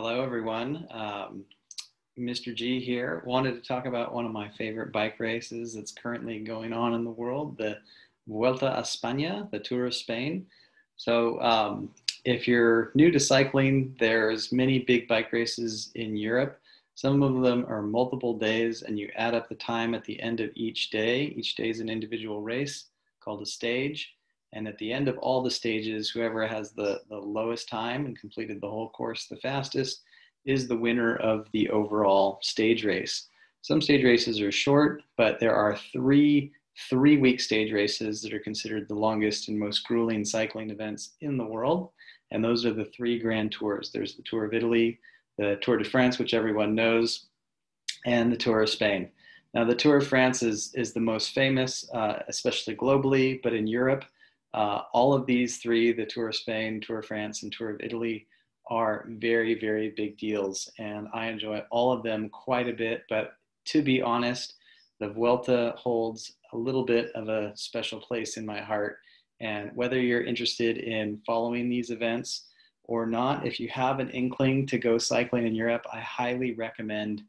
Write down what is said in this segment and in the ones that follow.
Hello, everyone. Mr. G here. Wanted to talk about one of my favorite bike races that's currently going on in the world, the Vuelta a España, the Tour of Spain. If you're new to cycling, there's many big bike races in Europe. Some of them are multiple days, and you add up the time at the end of each day. Each day is an individual race called a stage. And at the end of all the stages, whoever has the lowest time and completed the whole course the fastest is the winner of the overall stage race. Some stage races are short, but there are three-week stage races that are considered the longest and most grueling cycling events in the world. And those are the three grand tours. There's the Tour of Italy, the Tour de France, which everyone knows, and the Tour of Spain. Now, the Tour of France is the most famous, especially globally, but in Europe, all of these three, the Tour of Spain, Tour of France, and Tour of Italy, are very, very big deals. And I enjoy all of them quite a bit. But to be honest, the Vuelta holds a little bit of a special place in my heart. And whether you're interested in following these events or not, if you have an inkling to go cycling in Europe, I highly recommend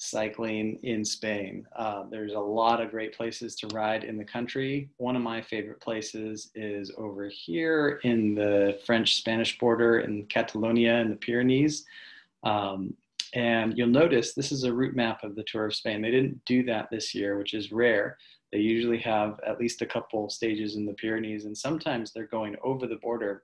cycling in Spain. There's a lot of great places to ride in the country. One of my favorite places is over here in the French-Spanish border in Catalonia in the Pyrenees. And you'll notice this is a route map of the Tour of Spain. They didn't do that this year, which is rare. They usually have at least a couple stages in the Pyrenees, and sometimes they're going over the border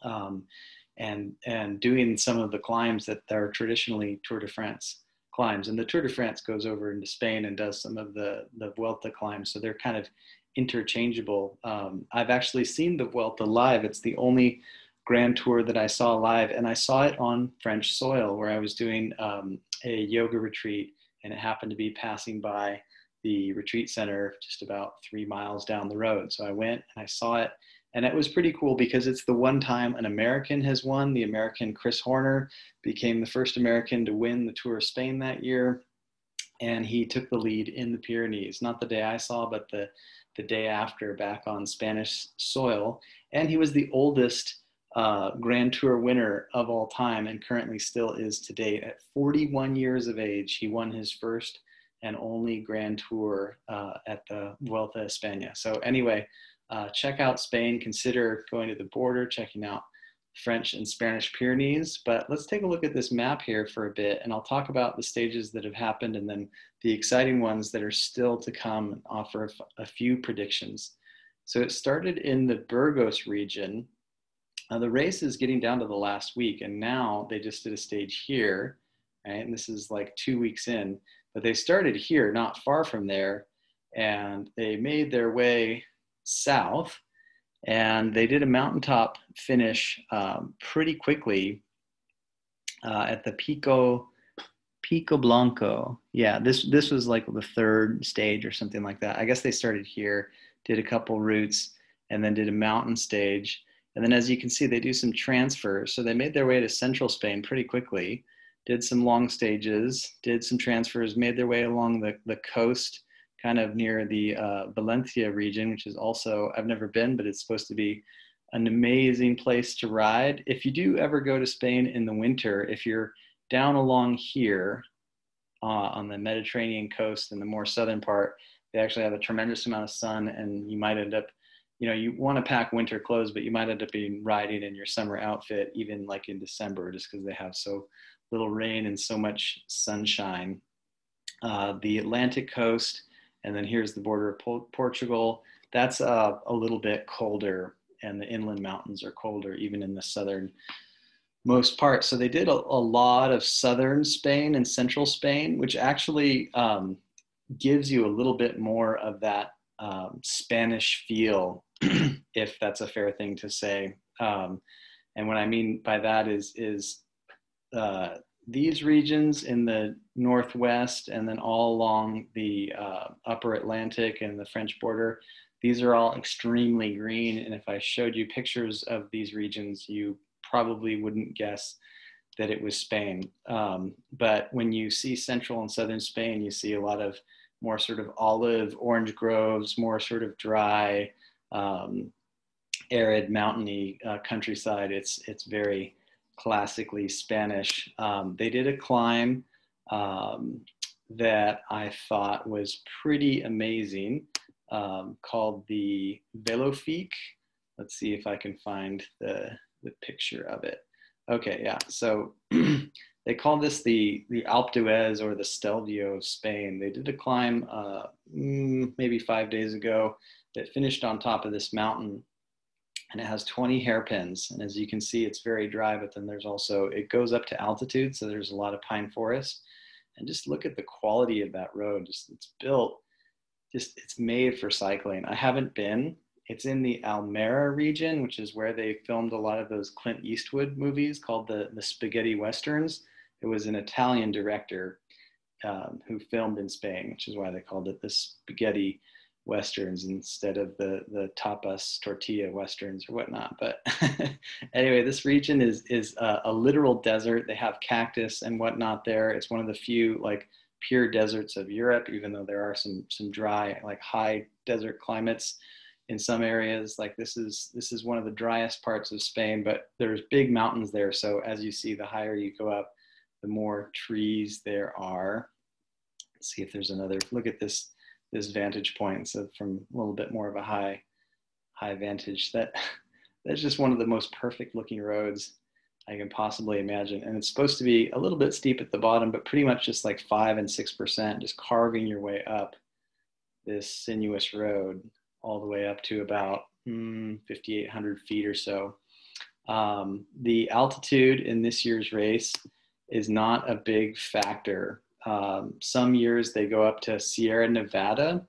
and doing some of the climbs that are traditionally Tour de France climbs. And the Tour de France goes over into Spain and does some of the Vuelta climbs. So they're kind of interchangeable. I've actually seen the Vuelta live. It's the only Grand Tour that I saw live, and I saw it on French soil where I was doing a yoga retreat, and it happened to be passing by the retreat center just about 3 miles down the road. So I went and I saw it, and it was pretty cool because it's the one time an American has won. The American Chris Horner became the first American to win the Tour of Spain that year, and he took the lead in the Pyrenees, not the day I saw, but the day after, back on Spanish soil. And he was the oldest Grand Tour winner of all time, and currently still is to date. At 41 years of age, he won his first and only Grand Tour at the Vuelta a España. So anyway, check out Spain, consider going to the border, checking out French and Spanish Pyrenees. But let's take a look at this map here for a bit, and I'll talk about the stages that have happened and then the exciting ones that are still to come and offer a few predictions. So it started in the Burgos region. The race is getting down to the last week, and now they just did a stage here, right? And this is like 2 weeks in, but they started here, not far from there, and they made their way south, and they did a mountaintop finish pretty quickly at the Pico Blanco. Yeah, this was like the third stage or something like that. I guess they started here, did a couple routes, and then did a mountain stage. And then as you can see, they do some transfers. So they made their way to central Spain pretty quickly, did some long stages, did some transfers, made their way along the coast, kind of near the Valencia region, which is also, I've never been, but it's supposed to be an amazing place to ride. If you do ever go to Spain in the winter, if you're down along here on the Mediterranean coast in the more southern part, they actually have a tremendous amount of sun, and you might end up, you want to pack winter clothes, but you might end up being riding in your summer outfit, even like in December, just because they have so little rain and so much sunshine. The Atlantic coast, and then here's the border of Portugal. That's a little bit colder, and the inland mountains are colder, even in the southernmost part. So they did a lot of southern Spain and central Spain, which actually gives you a little bit more of that Spanish feel, if that's a fair thing to say. And what I mean by that is these regions in the northwest, and then all along the upper Atlantic and the French border, these are all extremely green. And if I showed you pictures of these regions, you probably wouldn't guess that it was Spain. But when you see central and southern Spain, you see a lot of more sort of olive, orange groves, more sort of dry, arid, mountainy countryside. It's very classically Spanish. They did a climb that I thought was pretty amazing, called the Velofique. Let's see if I can find the picture of it. Okay, yeah. So they call this the Alpe d'Huez, or the Stelvio of Spain. They did a climb maybe 5 days ago that finished on top of this mountain, and it has 20 hairpins. And as you can see, it's very dry, but then there's also, it goes up to altitude, so there's a lot of pine forest. And just look at the quality of that road. Just, it's built, just, it's made for cycling. I haven't been. It's in the Almera region, which is where they filmed a lot of those Clint Eastwood movies called the spaghetti westerns. It was an Italian director who filmed in Spain, which is why they called it the spaghetti westerns instead of the tapas tortilla westerns or whatnot. But anyway, this region is a literal desert. They have cactus and whatnot there. It's one of the few like pure deserts of Europe, even though there are some dry, like high desert climates in some areas. Like this is one of the driest parts of Spain, but there's big mountains there. So as you see, the higher you go up, the more trees there are. Let's see if there's another, look at this vantage point. So from a little bit more of a high vantage, that's just one of the most perfect looking roads I can possibly imagine. And it's supposed to be a little bit steep at the bottom, but pretty much just like 5 and 6%, just carving your way up this sinuous road all the way up to about 5,800 feet or so. The altitude in this year's race is not a big factor. Some years they go up to Sierra Nevada.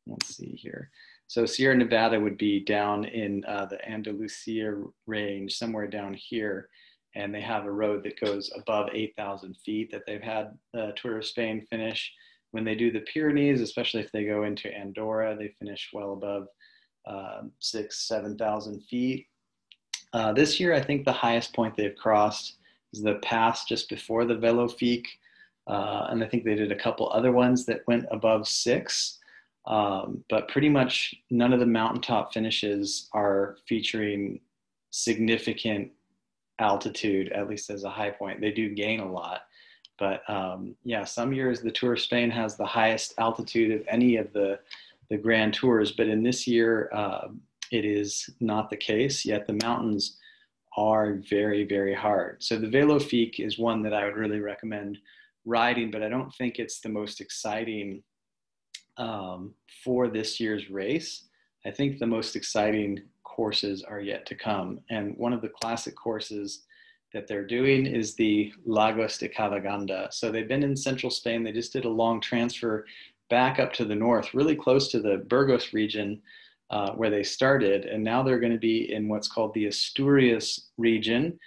Let's see here. So Sierra Nevada would be down in the Andalusia range, somewhere down here. And they have a road that goes above 8,000 feet that they've had the Tour of Spain finish. When they do the Pyrenees, especially if they go into Andorra, they finish well above 6,000, 7,000 feet. This year, I think the highest point they've crossed is the pass just before the Velofique. And I think they did a couple other ones that went above 6. But pretty much none of the mountaintop finishes are featuring significant altitude, at least as a high point. They do gain a lot. But yeah, some years the Tour of Spain has the highest altitude of any of the Grand Tours. But in this year, it is not the case, yet the mountains are very, very hard. So the Velofique is one that I would really recommend riding, but I don't think it's the most exciting for this year's race. I think the most exciting courses are yet to come. And one of the classic courses that they're doing is the Lagos de Cavaganda. So they've been in central Spain. They just did a long transfer back up to the north, really close to the Burgos region where they started. And now they're going to be in what's called the Asturias region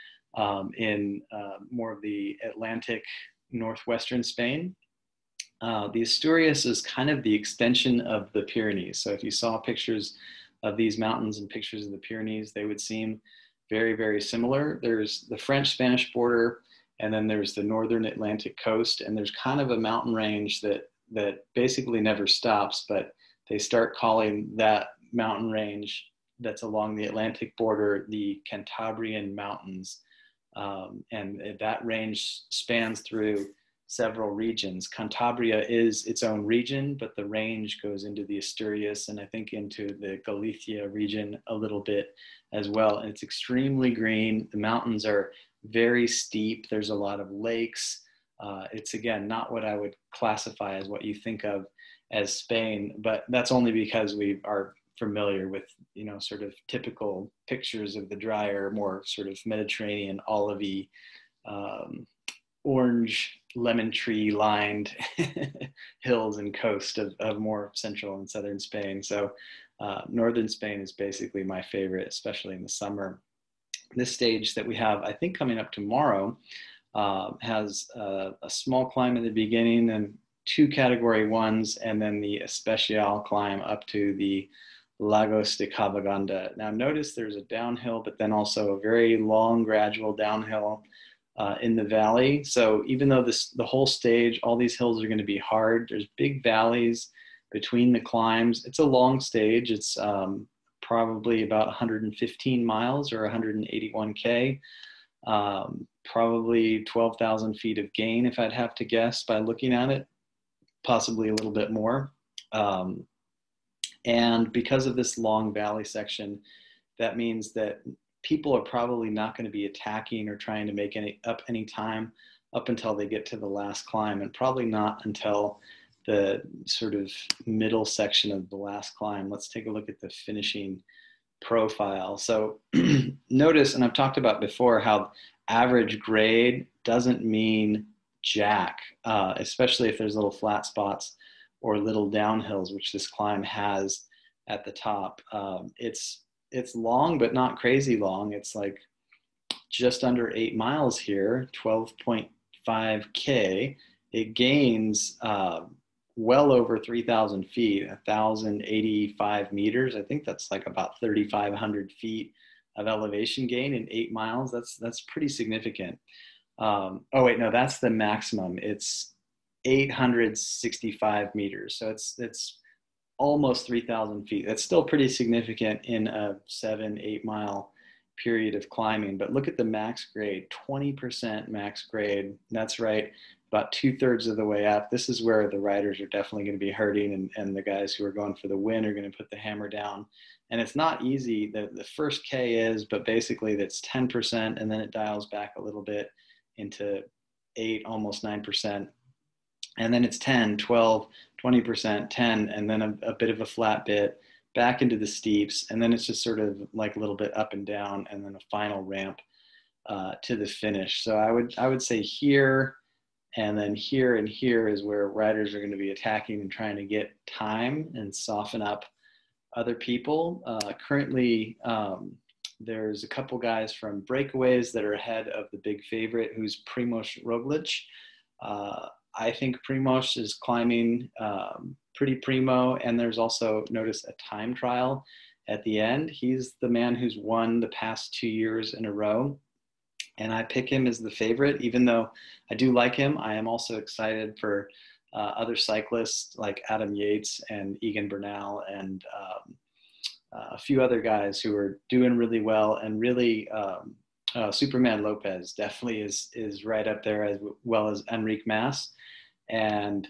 in more of the Atlantic northwestern Spain. The Asturias is kind of the extension of the Pyrenees. So if you saw pictures of these mountains and pictures of the Pyrenees, they would seem very, very similar. There's the French-Spanish border, and then there's the northern Atlantic coast, and there's kind of a mountain range that basically never stops, but they start calling that mountain range that's along the Atlantic border the Cantabrian Mountains. And that range spans through several regions. Cantabria is its own region, but the range goes into the Asturias and I think into the Galicia region a little bit as well. And it's extremely green. The mountains are very steep. There's a lot of lakes. It's again, not what I would classify as what you think of as Spain, but that's only because we are familiar with, you know, sort of typical pictures of the drier, more sort of Mediterranean, olivey, orange lemon tree lined hills and coast of more central and southern Spain. So northern Spain is basically my favorite, especially in the summer. This stage that we have, I think coming up tomorrow, has a small climb in the beginning and 2 category 1s, and then the Especial climb up to the Lagos de Cavaganda. Now notice there's a downhill, but then also a very long gradual downhill in the valley. So even though the whole stage, all these hills are going to be hard, there's big valleys between the climbs. It's a long stage. It's probably about 115 miles or 181K. Probably 12,000 feet of gain if I'd have to guess by looking at it, possibly a little bit more. And because of this long valley section, that means that people are probably not going to be attacking or trying to make any time up until they get to the last climb, and probably not until the sort of middle section of the last climb. Let's take a look at the finishing profile. So notice, and I've talked about before, how average grade doesn't mean jack, especially if there's little flat spots or little downhills, which this climb has at the top. It's long, but not crazy long. It's like just under 8 miles here, 12.5K. It gains well over 3,000 feet, 1,085 meters. I think that's like about 3,500 feet of elevation gain in 8 miles. That's pretty significant. Oh wait, no, that's the maximum. It's 865 meters. So it's almost 3,000 feet. That's still pretty significant in a 7-8 mile period of climbing. But look at the max grade, 20% max grade. That's right, about 2/3 of the way up. This is where the riders are definitely going to be hurting, and the guys who are going for the win are going to put the hammer down. And it's not easy. The first K is, but basically that's 10%, and then it dials back a little bit into 8, almost 9%. And then it's 10, 12, 20%, 10, and then a bit of a flat bit back into the steeps. And then it's just sort of like a little bit up and down, and then a final ramp to the finish. So I would say here, and then here and here is where riders are going to be attacking and trying to get time and soften up other people. Currently, there's a couple guys from breakaways that are ahead of the big favorite, who's Primoz Roglic. I think Primoz is climbing pretty primo, and there's also, notice, a time trial at the end. He's the man who's won the past 2 years in a row, and I pick him as the favorite. Even though I do like him, I am also excited for other cyclists like Adam Yates and Egan Bernal and a few other guys who are doing really well, and really Superman Lopez definitely is right up there, as well as Enrique Mas. And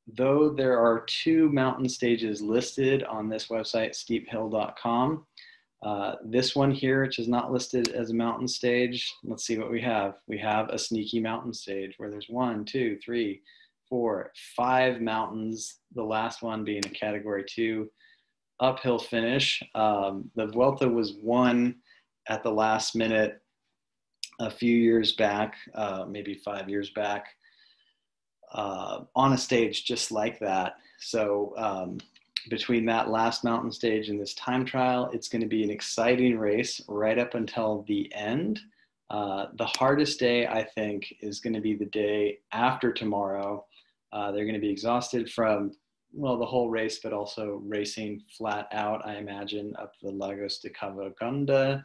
though there are 2 mountain stages listed on this website, steephill.com, this one here, which is not listed as a mountain stage, let's see what we have. We have a sneaky mountain stage where there's 1, 2, 3, 4, 5 mountains, the last one being a category 2 uphill finish. The Vuelta was won at the last minute a few years back, maybe 5 years back, on a stage just like that. So between that last mountain stage and this time trial, it's going to be an exciting race right up until the end. The hardest day, I think, is going to be the day after tomorrow. They're going to be exhausted from, well, the whole race, but also racing flat out, I imagine, up the Lagos de Cavagonda.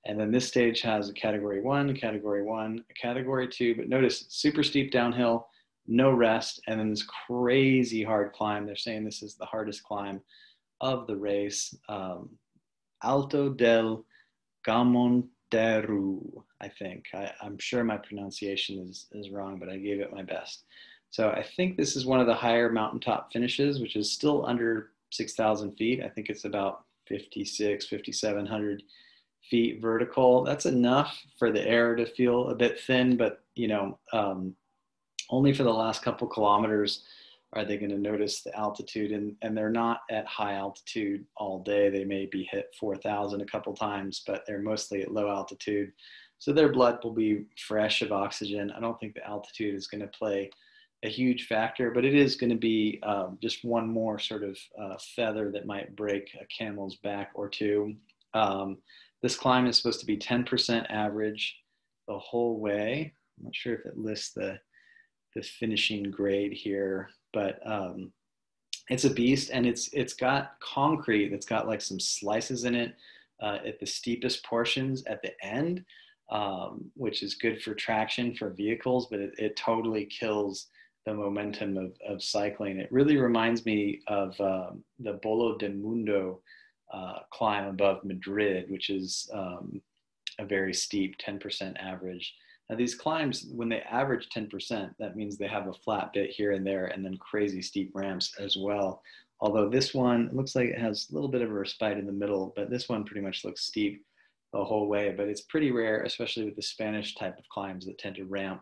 And then this stage has a category 1, a category 2, but notice super steep downhill, no rest, and then this crazy hard climb. They're saying this is the hardest climb of the race. Alto del Gamonteru, I think. I'm sure my pronunciation is wrong, but I gave it my best. So I think this is one of the higher mountaintop finishes, which is still under 6,000 feet. I think it's about 5,700 feet vertical. That's enough for the air to feel a bit thin, but only for the last couple kilometers are they going to notice the altitude, and they're not at high altitude all day. They may be hit 4,000 a couple times, but they're mostly at low altitude. So their blood will be fresh of oxygen. I don't think the altitude is going to play a huge factor, but it is going to be just one more sort of feather that might break a camel's back or two. This climb is supposed to be 10% average the whole way. I'm not sure if it lists the finishing grade here, but it's a beast, and it's got concrete that's got like some slices in it at the steepest portions at the end, which is good for traction for vehicles, but it totally kills the momentum of cycling. It really reminds me of the Bolo de Mundo climb above Madrid, which is a very steep 10% average. Now these climbs, when they average 10%, that means they have a flat bit here and there and then crazy steep ramps as well. Although this one looks like it has a little bit of a respite in the middle, but this one pretty much looks steep the whole way. But it's pretty rare, especially with the Spanish type of climbs that tend to ramp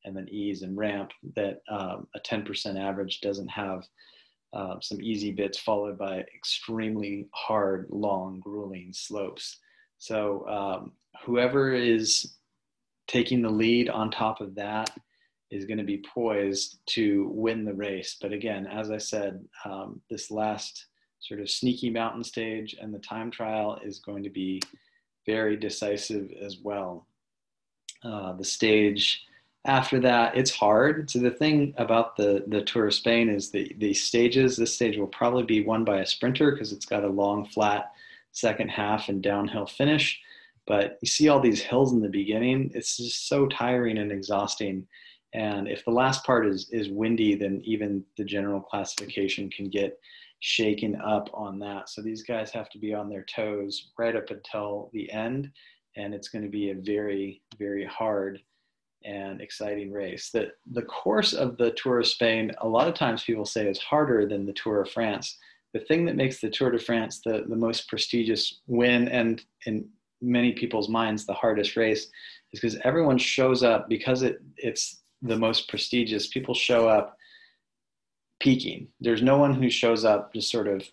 and then ease and ramp, that a 10% average doesn't have some easy bits followed by extremely hard, long, grueling slopes. So whoever is taking the lead on top of that is going to be poised to win the race. But again, as I said, this last sort of sneaky mountain stage and the time trial is going to be very decisive as well. The stage after that, it's hard. So the thing about the Tour of Spain is the stages, this stage will probably be won by a sprinter because it's got a long, flat second half and downhill finish. But you see all these hills in the beginning, it's just so tiring and exhausting. And if the last part is windy, then even the general classification can get shaken up on that. So these guys have to be on their toes right up until the end. And it's going to be a very, very hard and exciting race. The course of the Tour of Spain, a lot of times people say is harder than the Tour of France. The thing that makes the Tour de France the most prestigious win, and in many people's minds the hardest race, is because everyone shows up, because it's the most prestigious. People show up peaking. There's no one who shows up just sort of,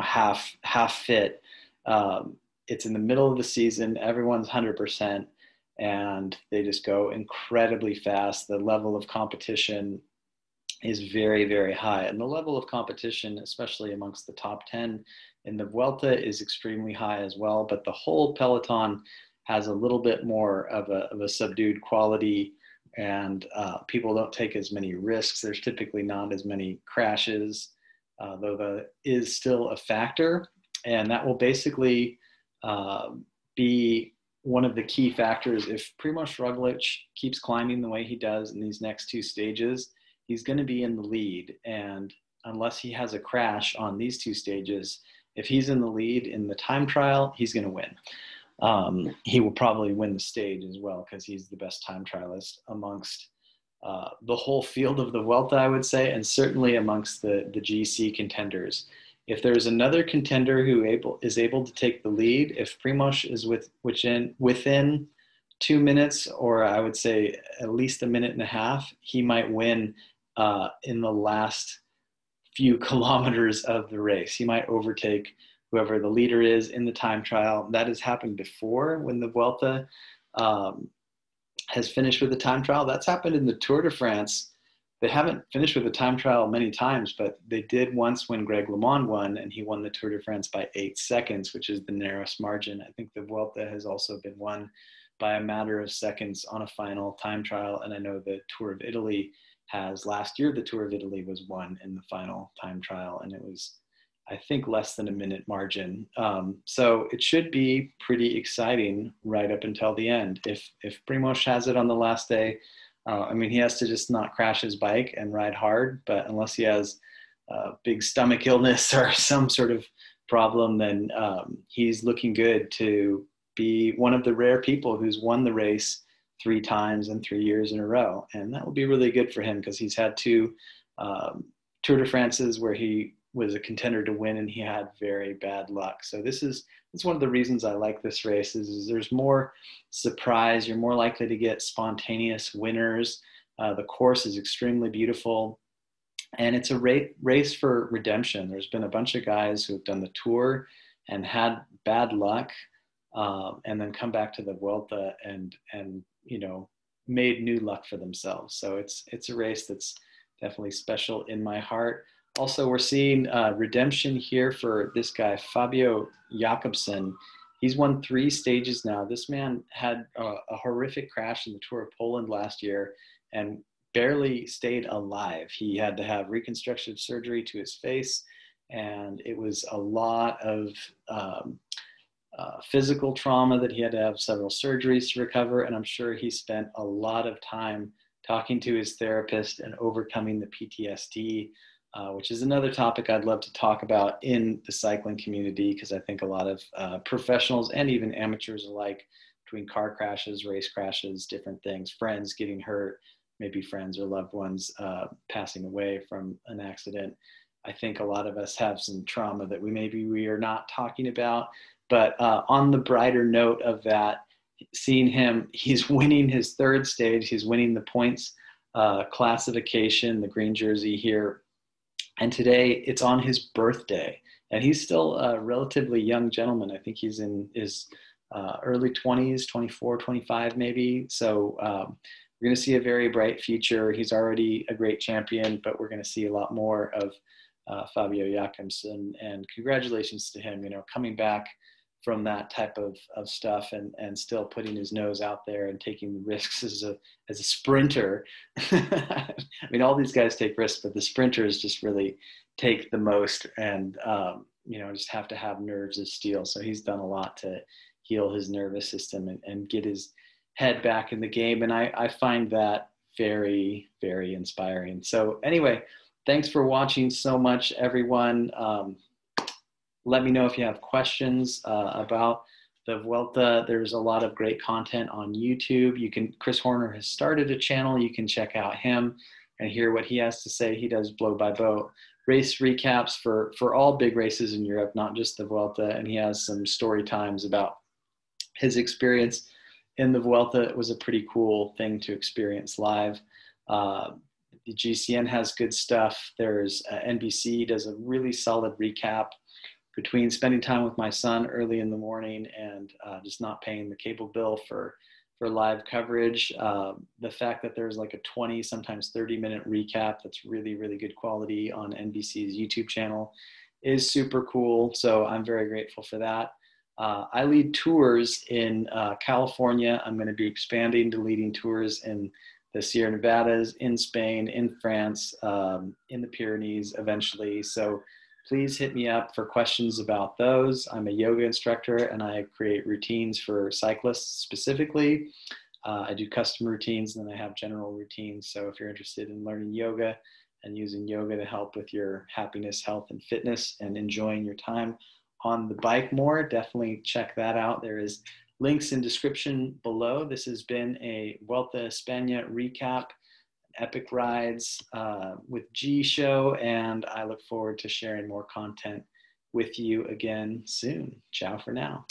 half fit. It's in the middle of the season. Everyone's 100%, and they just go incredibly fast. The level of competition is very, very high. And the level of competition, especially amongst the top 10 in the Vuelta, is extremely high as well. But the whole peloton has a little bit more of a subdued quality, and people don't take as many risks. There's typically not as many crashes, though that is still a factor. And that will basically be one of the key factors. If Primož Roglič keeps climbing the way he does in these next two stages, he's going to be in the lead. And unless he has a crash on these two stages, if he's in the lead in the time trial, he's going to win. He will probably win the stage as well, because he's the best time trialist amongst the whole field of the Vuelta, I would say, and certainly amongst the GC contenders. If there's another contender who is able to take the lead, if Primož is within 2 minutes, or I would say at least a minute and a half, he might win in the last few kilometers of the race. He might overtake whoever the leader is in the time trial. That has happened before when the Vuelta has finished with the time trial. That's happened in the Tour de France. They haven't finished with the time trial many times, but they did once when Greg LeMond won, and he won the Tour de France by 8 seconds, which is the narrowest margin. I think the Vuelta has also been won by a matter of seconds on a final time trial. And I know the Tour of Italy has. Last year, the Tour of Italy was won in the final time trial, and it was, I think, less than a minute margin. So it should be pretty exciting right up until the end. If Primož has it on the last day, he has to just not crash his bike and ride hard, but unless he has a big stomach illness or some sort of problem, then he's looking good to be one of the rare people who's won the race 3 times in 3 years in a row. And that will be really good for him, because he's had 2 Tour de France's where he was a contender to win and he had very bad luck. So it's one of the reasons I like this race is there's more surprise. You're more likely to get spontaneous winners. The course is extremely beautiful, and it's a race for redemption. There's been a bunch of guys who have done the Tour and had bad luck, and then come back to the Vuelta and made new luck for themselves. So it's a race that's definitely special in my heart. Also, we're seeing redemption here for this guy, Fabio Jakobsen. He's won 3 stages now. This man had a horrific crash in the Tour of Poland last year and barely stayed alive. He had to have reconstructive surgery to his face, and it was a lot of physical trauma that he had to have several surgeries to recover. And I'm sure he spent a lot of time talking to his therapist and overcoming the PTSD which is another topic I'd love to talk about in the cycling community, because I think a lot of professionals and even amateurs alike, between car crashes, race crashes, different things, friends getting hurt, maybe friends or loved ones passing away from an accident. I think a lot of us have some trauma that we are not talking about. But on the brighter note of that, seeing him, he's winning his third stage. He's winning the points classification, the green jersey here. And today it's on his birthday. And he's still a relatively young gentleman. I think he's in his early 20s, 24, 25 maybe. So we're going to see a very bright future. He's already a great champion, but we're going to see a lot more of Fabio Jakobsen. And congratulations to him, coming back from that type of stuff and still putting his nose out there and taking the risks as a sprinter. I mean, all these guys take risks, but the sprinters just really take the most and, just have to have nerves of steel. So he's done a lot to heal his nervous system and get his head back in the game. And I find that very, very inspiring. So anyway, thanks for watching so much, everyone. Let me know if you have questions about the Vuelta. There's a lot of great content on YouTube. Chris Horner has started a channel. You can check out him and hear what he has to say. He does blow by blow race recaps for all big races in Europe, not just the Vuelta. And he has some story times about his experience in the Vuelta. It was a pretty cool thing to experience live. The GCN has good stuff. There's NBC does a really solid recap between spending time with my son early in the morning and just not paying the cable bill for live coverage. The fact that there's like a 20, sometimes 30-minute recap that's really, really good quality on NBC's YouTube channel is super cool. So I'm very grateful for that. I lead tours in California. I'm going to be expanding to leading tours in the Sierra Nevadas, in Spain, in France, in the Pyrenees eventually. So please hit me up for questions about those. I'm a yoga instructor and I create routines for cyclists specifically. I do custom routines and then I have general routines. So if you're interested in learning yoga and using yoga to help with your happiness, health, and fitness and enjoying your time on the bike more, definitely check that out. There is links in description below. This has been a Vuelta Espana recap. Epic rides with G Show, and I look forward to sharing more content with you again soon. Ciao for now.